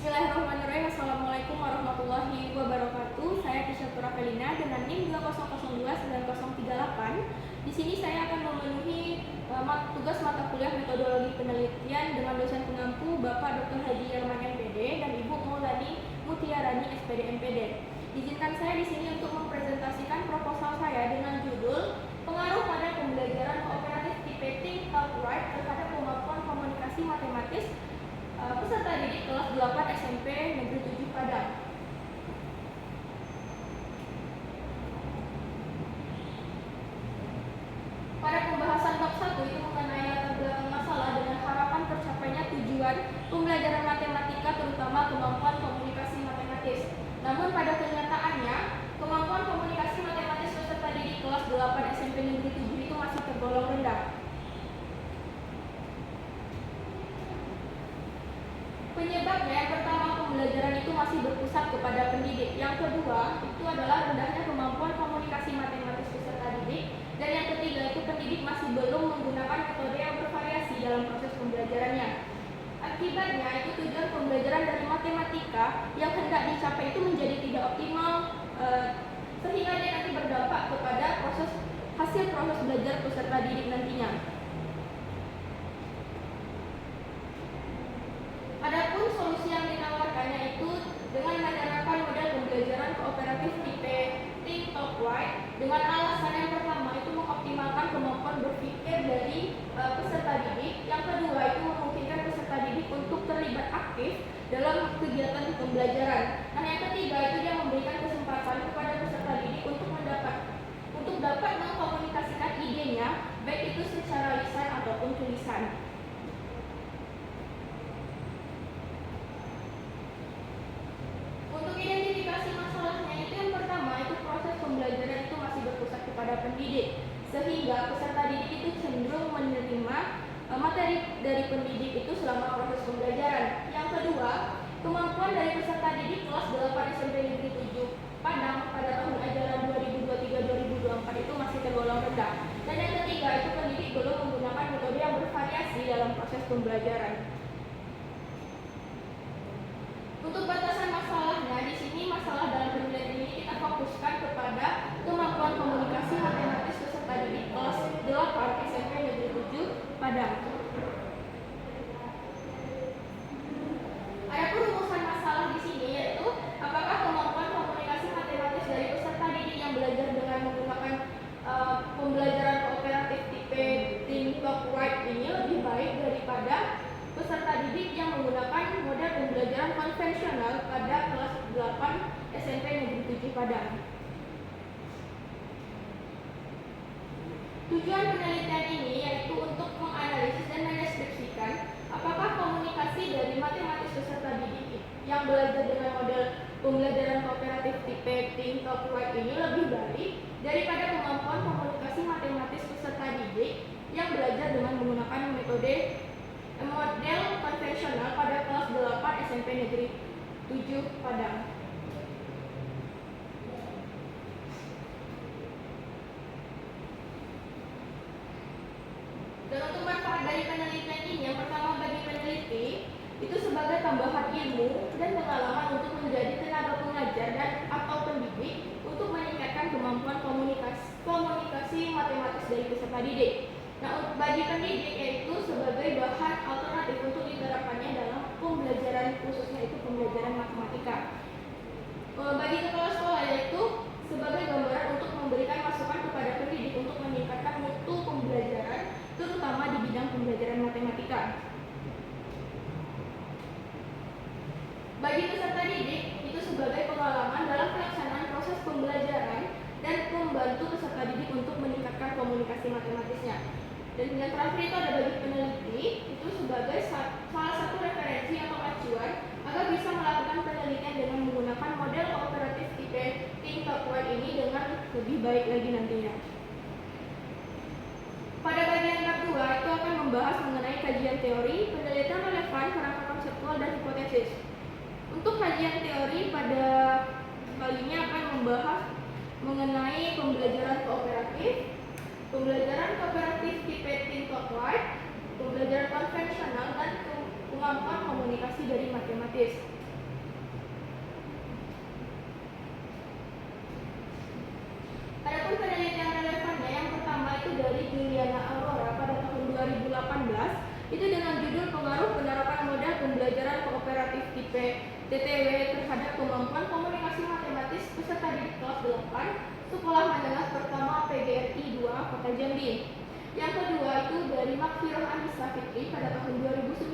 Bismillahirrahmanirrahim. Assalamualaikum warahmatullahi wabarakatuh. Saya Tisha Felina dengan NIM 2002938. Di sini saya akan memenuhi tugas mata kuliah metodologi penelitian dengan dosen pengampu Bapak Dr. Haji Yarman MPD dan Ibu Maulani Mutiarani SPD MPD. Izinkan saya di sini untuk mempresentasikan proposal saya dengan judul Pengaruh pada pembelajaran kooperatif tipe Think Talk Write terhadap kemampuan komunikasi matematis peserta didik kelas 8 SMP Negeri 7 Padang. Pada pembahasan bab 1 itu mengenai latar belakang masalah dengan harapan tercapainya tujuan pembelajaran matematika terutama kemampuan komunikasi matematis. Namun pada kenyataannya, kemampuan komunikasi matematis peserta didik kelas 8 SMP Negeri 7 itu masih tergolong rendah. Penyebabnya yang pertama, pembelajaran itu masih berpusat kepada pendidik. Yang kedua, itu adalah rendahnya kemampuan komunikasi matematis peserta didik. Dan yang ketiga, itu pendidik masih belum menggunakan metode yang bervariasi dalam proses pembelajarannya. Akibatnya, itu tujuan pembelajaran dari matematika yang hendak dicapai itu menjadi tidak optimal, sehingga dia nanti berdampak kepada hasil proses belajar peserta didik nantinya. Adapun solusi yang ditawarkannya itu dengan menerapkan model pembelajaran kooperatif tipe Think Talk Write dengan alasan yang pertama itu mengoptimalkan kemampuan berpikir dari peserta didik, yang kedua itu memungkinkan peserta didik untuk terlibat aktif dalam kegiatan pembelajaran, dan yang ketiga itu dia memberikan kesempatan kepada peserta didik untuk dapat mengkomunikasikan idenya baik itu secara lisan ataupun tulisan. Untuk identifikasi masalahnya itu yang pertama itu proses pembelajaran itu masih berpusat kepada pendidik, sehingga peserta didik itu cenderung menerima materi dari pendidik itu selama proses pembelajaran. Yang kedua, kemampuan dari peserta didik kelas 8 SMP Negeri 7 Padang pada tahun ajaran 2023-2024 itu masih tergolong rendah. Dan yang ketiga itu pendidik belum menggunakan metode yang bervariasi dalam proses pembelajaran. Untuk batasan masalahnya, di sini masalah dalam penilaian ini kita fokuskan kepada kemampuan komunikasi matematis peserta didik kelas 8 SMP Negeri 7 Padang. Ada rumusan masalah di sini yaitu apakah kemampuan komunikasi matematis dari peserta didik yang belajar dengan menggunakan pembelajaran kooperatif tipe Think Talk Write ini lebih baik daripada peserta didik yang menggunakan model pembelajaran konvensional pada kelas 8 SMP Negeri 7 Padang. Tujuan penelitian ini yaitu untuk menganalisis dan mendeskripsikan apakah komunikasi dari matematis peserta didik yang belajar dengan model pembelajaran kooperatif tipe Think Talk Write ini lebih baik daripada kemampuan komunikasi matematis peserta didik yang belajar dengan menggunakan model konvensional pada kelas 8 SMP Negeri 7 Padang. Dan untuk manfaat dari penelitian ini, yang pertama bagi peneliti itu sebagai tambahan ilmu dan pengalaman untuk menjadi tenaga pengajar dan atau pendidik untuk meningkatkan kemampuan komunikasi matematis dari peserta didik. Nah, bagi pendidik yaitu sebagai bahan alternatif untuk diterapkannya dalam pembelajaran, khususnya itu pembelajaran matematika. Bagi kepala sekolah yaitu sebagai gambaran untuk memberikan masukan kepada pendidik untuk meningkatkan mutu pembelajaran, terutama di bidang pembelajaran matematika. Bagi peserta didik itu sebagai pengalaman dalam pelaksanaan proses pembelajaran dan membantu peserta didik untuk meningkatkan komunikasi matematisnya. Dan yang terakhir itu ada bagi peneliti itu sebagai salah satu referensi atau acuan agar bisa melakukan penelitian dengan menggunakan model kooperatif tipe Think Talk Write ini dengan lebih baik lagi nantinya. Pada bagian bab 2 itu akan membahas mengenai kajian teori, penelitian relevan, kerangka konseptual, dan hipotesis. Untuk kajian teori pada kali ini akan membahas mengenai pembelajaran kooperatif tipe Think Talk Write, pembelajaran konvensional, dan kemampuan komunikasi dari matematis. TTW terhadap kemampuan komunikasi matematis peserta didik kelas 8 Sekolah Menengah Pertama PGRI 2 Kota Jambi. Yang kedua itu dari Makfiroh Anissa Fikri pada tahun 2019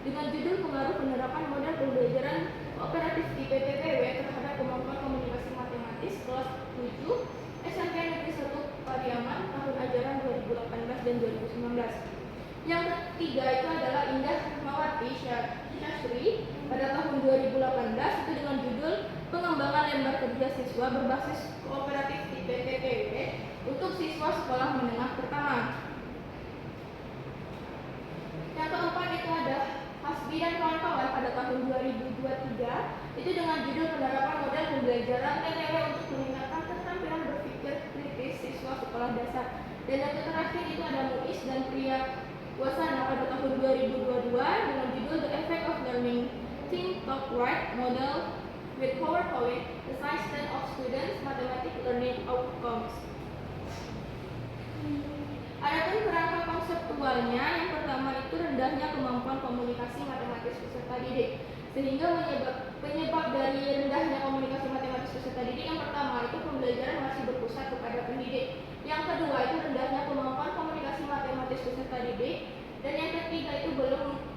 dengan judul Pengaruh Penerapan Model Pembelajaran Kooperatif di PTTW terhadap kemampuan komunikasi matematis kelas 7 SMP Negeri 1 Pariaman tahun ajaran 2018 dan 2019. Yang ketiga itu adalah Indah Mawati Syasri pada tahun 2018 itu dengan judul Pengembangan Lembar Kerja Siswa Berbasis Kooperatif di PTTW untuk siswa sekolah menengah pertama. Yang keempat itu ada Hasbi dan kawan-kawan pada tahun 2023 itu dengan judul Penerapan Model Pembelajaran TTW untuk meningkatkan keterampilan berpikir kritis siswa sekolah dasar. Dan yang terakhir itu ada Muiz dan Priya Wasana pada tahun 2022 dengan judul The Effect of Learning Think Talk Write Model with PowerPoint The Science of Students Mathematics Learning Outcomes. Adapun kerangka konseptualnya, yang pertama itu rendahnya kemampuan komunikasi matematis peserta didik. Sehingga penyebab dari rendahnya komunikasi matematis peserta didik yang pertama itu pembelajaran masih berpusat kepada pendidik. Yang kedua itu rendahnya kemampuan komunikasi matematis peserta didik. Dan yang ketiga itu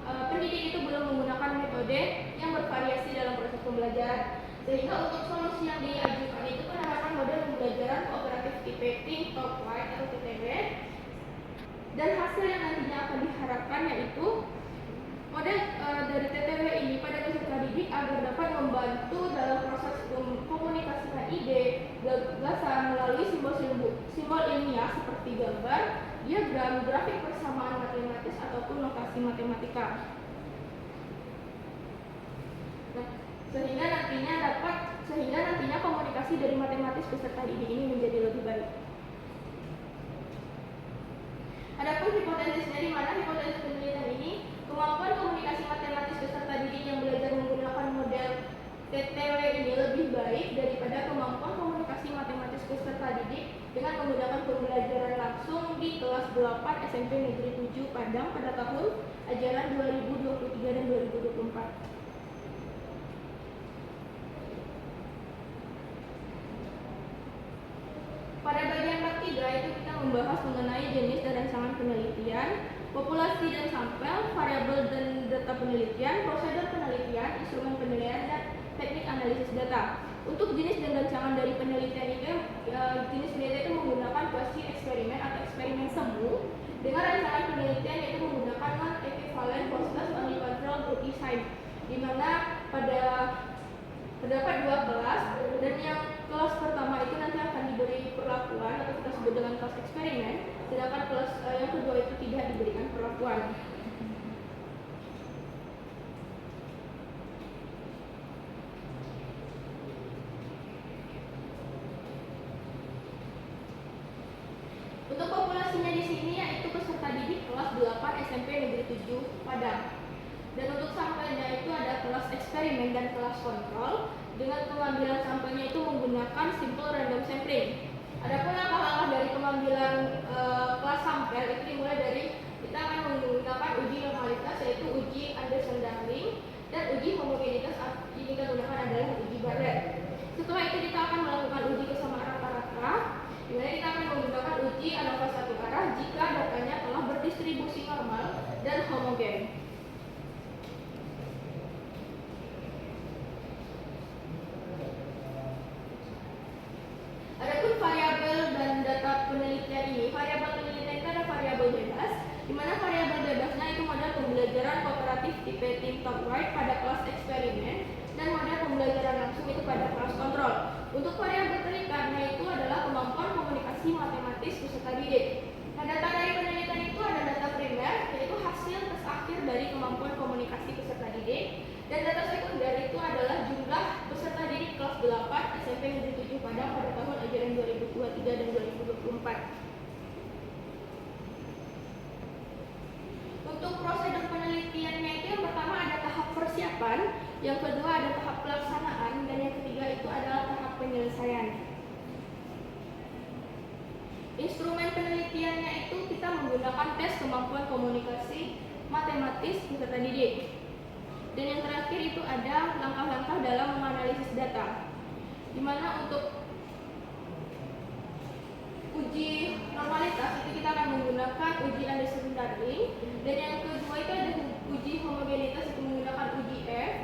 pendidik itu belum menggunakan metode yang bervariasi dalam proses pembelajaran. Sehingga untuk solusi yang diajukan itu penerapan model pembelajaran kooperatif tipe Think Talk Write atau TTW. Dan hasil yang nantinya akan diharapkan yaitu model dari TTW ini pada peserta didik agar dapat membantu dalam proses komunikasikan ide, gagasan melalui simbol ilmiah seperti gambar, diagram, grafik persamaan matematis ataupun notasi matematika. Nah, sehingga nantinya komunikasi dari matematis peserta didik ini menjadi lebih baik. Adapun hipotesisnya di mana hipotesis penelitian ini kemampuan komunikasi matematis peserta didik yang belajar menggunakan model TTW ini lebih baik daripada kemampuan komunikasi matematis peserta didik dengan menggunakan pembelajaran langsung di kelas 8 SMP Negeri 7 Padang pada tahun ajaran 2023 dan 2024. Pada bagian bab 3 itu kita membahas mengenai jenis dan rancangan penelitian, populasi dan sampel, variabel dan data penelitian, prosedur penelitian, instrumen penilaian, dan teknik analisis data. Untuk jenis dan rancangan dari penelitian itu, jenis penelitian itu menggunakan kuasi eksperimen atau eksperimen semu, dengan rancangan penelitian yaitu menggunakan non-equivalent process only control group design, di mana terdapat dua kelas, dan yang kelas pertama itu nanti akan diberi perlakuan atau kita sebut dengan kelas eksperimen, sedangkan kelas yang kedua itu tidak diberikan perlakuan. Untuk populasinya di sini yaitu peserta didik kelas 8 SMP Negeri 7 Padang. Dan untuk sampelnya itu ada kelas eksperimen dan kelas kontrol. Dengan pengambilan sampelnya itu menggunakan simple random sampling. Adapun langkah-langkah dari pengambilan kelas sampel itu dimulai dari kita akan menggunakan uji normalitas yaitu uji Anderson-Darling dan uji homogenitas. Ini kita gunakan adalah uji Barrett. Setelah itu kita akan melakukan uji kesamaan rata-rata, di mana kita akan menggunakan uji ANOVA satu arah jika datanya telah berdistribusi normal dan homogen. Adapun variabel dan data penelitian ini, variabel penelitian itu ada variabel bebas, di mana variabel bebasnya itu model pembelajaran kooperatif tipe Think Talk Write pada kelas eksperimen dan model pembelajaran langsung itu pada kelas kontrol. Untuk variabel terikarnya itu adalah kemampuan komunikasi matematis peserta didik. Nah, data dari penelitian itu ada data primer, yaitu hasil tes akhir dari kemampuan komunikasi peserta didik, dan data sekunder itu adalah jumlah peserta didik kelas 8 SMP Negeri 7 Padang pada tahun ajaran 2023 dan 2024. Untuk prosedur penelitiannya itu yang pertama ada tahap persiapan, yang kedua ada tahap pelaksanaan, dan yang ketiga itu adalah tahap penyelesaian. Instrumen penelitiannya itu kita menggunakan tes kemampuan komunikasi matematis peserta didik. Dan yang terakhir itu ada langkah-langkah dalam menganalisis data, di mana untuk uji normalitas itu kita akan menggunakan uji Anderson Darling, dan yang kedua itu ada uji homogenitas itu menggunakan uji F,